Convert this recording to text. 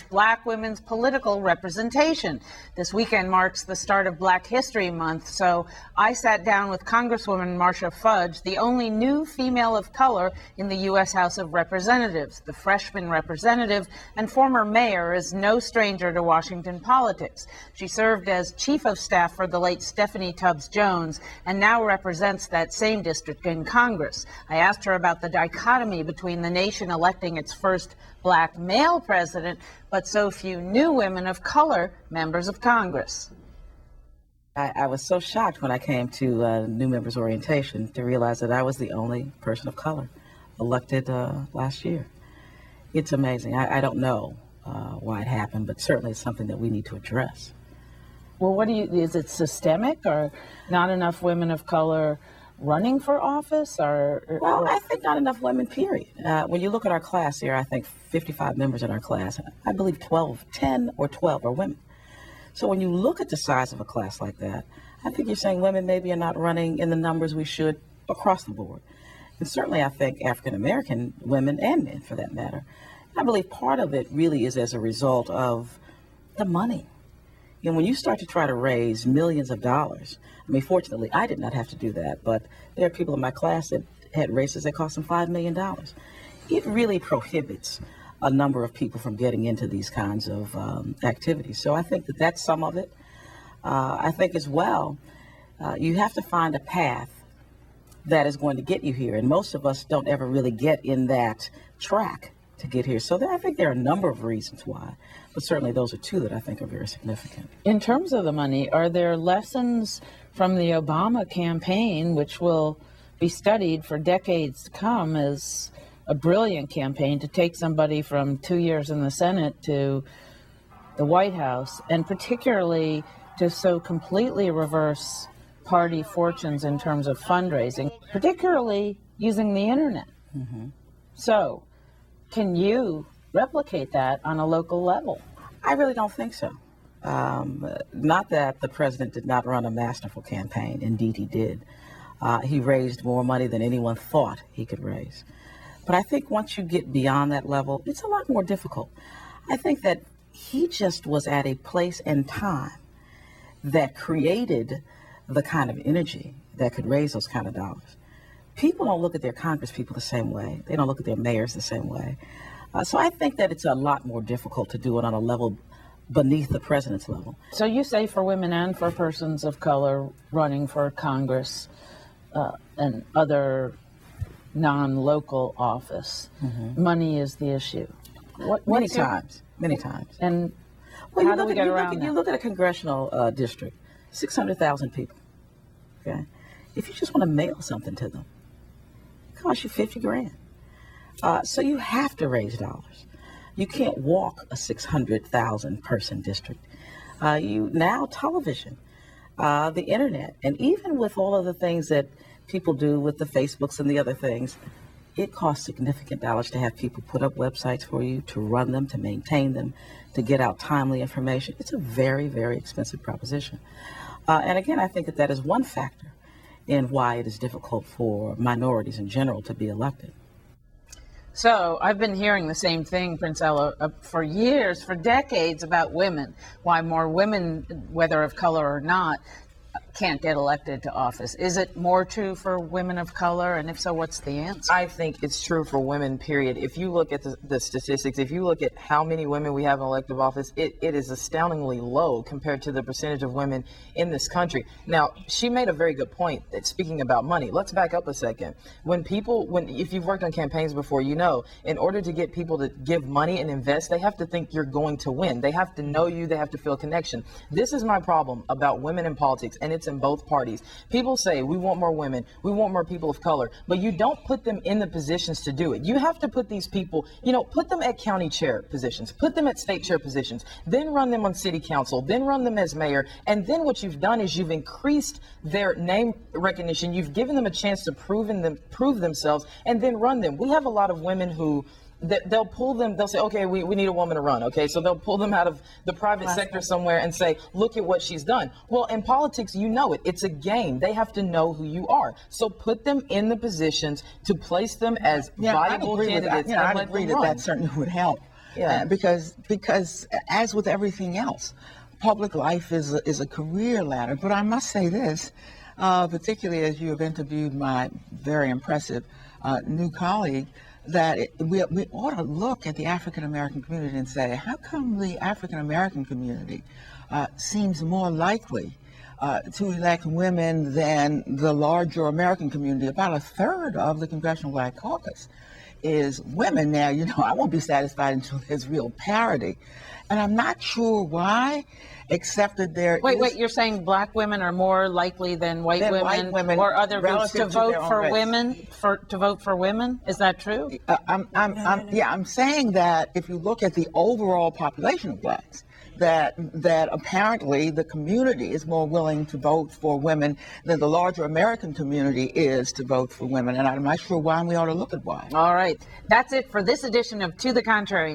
Black women's political representation. This weekend marks the start of Black History Month, so I sat down with Congresswoman Marcia Fudge, the only new female of color in the U.S. House of Representatives. The freshman representative and former mayor is no stranger to Washington politics. She served as chief of staff for the late Stephanie Tubbs Jones and now represents that same district in Congress. I asked her about the dichotomy between the nation electing its first Black male president, but so few new women of color members of Congress. I was so shocked when I came to new members orientation to realize that I was the only person of color elected last year. It's amazing. I don't know why it happened, but certainly it's something that we need to address. Well, is it systemic, or not enough women of color running for office? Well, I think not enough women, period. When you look at our class here, I think 55 members in our class, I believe 10 or 12 are women. So when you look at the size of a class like that, I think you're saying women maybe are not running in the numbers we should across the board. And certainly I think African-American women and men, for that matter, I believe part of it really is as a result of the money. You know, when you start to try to raise millions of dollars, I mean, fortunately, I did not have to do that, but there are people in my class that had races that cost them $5 million. It really prohibits a number of people from getting into these kinds of activities. So I think that that's some of it. I think as well, you have to find a path that is going to get you here. And most of us don't ever really get in that track to get here. So I think there are a number of reasons why, but certainly those are two that I think are very significant. In terms of the money, are there lessons from the Obama campaign, which will be studied for decades to come as a brilliant campaign to take somebody from 2 years in the Senate to the White House, and particularly to so completely reverse party fortunes in terms of fundraising, particularly using the internet? Mm-hmm. So, can you replicate that on a local level? I really don't think so. Not that the president did not run a masterful campaign. Indeed, he did. He raised more money than anyone thought he could raise. But I think once you get beyond that level, it's a lot more difficult. I think that he just was at a place and time that created the kind of energy that could raise those kind of dollars. People don't look at their Congress people the same way. They don't look at their mayors the same way. So I think that it's a lot more difficult to do it on a level beneath the president's level. So you say for women and for persons of color running for Congress and other non-local office, money is the issue. Many times. And well, how do we get around that? You look at a congressional district, 600,000 people, okay? If you just want to mail something to them, it costs you $50,000. So you have to raise dollars. You can't walk a 600,000 person district. Now television, the internet, and even with all of the things that people do with the Facebooks and the other things, it costs significant dollars to have people put up websites for you, to run them, to maintain them, to get out timely information. It's a very, very expensive proposition. And again, I think that is one factor in why it is difficult for minorities in general to be elected. So I've been hearing the same thing, Prince Ella, for years, for decades, about women, why more women, whether of color or not, can't get elected to office. Is it more true for women of color? And if so, what's the answer? I think it's true for women, period. If you look at the statistics, if you look at how many women we have in elective office, it is astoundingly low compared to the percentage of women in this country. Now, she made a very good point that speaking about money. Let's back up a second. If you've worked on campaigns before, you know, in order to get people to give money and invest, they have to think you're going to win. They have to know you. They have to feel a connection. This is my problem about women in politics, and it's in both parties. People say we want more women, we want more people of color, but you don't put them in the positions to do it. You have to put these people, put them at county chair positions, put them at state chair positions, then run them on city council, then run them as mayor, and then what you've done is you've increased their name recognition, you've given them a chance to prove themselves, and then run them. We have a lot of women who they'll say, okay, we need a woman to run. Okay, so they'll pull them out of the private sector somewhere and say, look at what she's done. Well, in politics, you know it. It's a game. They have to know who you are. So put them in the positions to place them as viable candidates. I agree that certainly would help. Yeah. Because as with everything else, public life is a career ladder. But I must say this, particularly as you have interviewed my very impressive new colleague, that we ought to look at the African American community and say, how come the African American community seems more likely to elect women than the larger American community? About a third of the Congressional Black Caucus is women. Now, I won't be satisfied until there's real parity. And I'm not sure why, except that there Wait, you're saying black women are more likely than white women or other groups to relative to their vote own for race. women, to vote for women? Is that true? I'm saying that if you look at the overall population of blacks, that apparently the community is more willing to vote for women than the larger American community is to vote for women. And I'm not sure why, and we ought to look at why. All right. That's it for this edition of To the Contrary.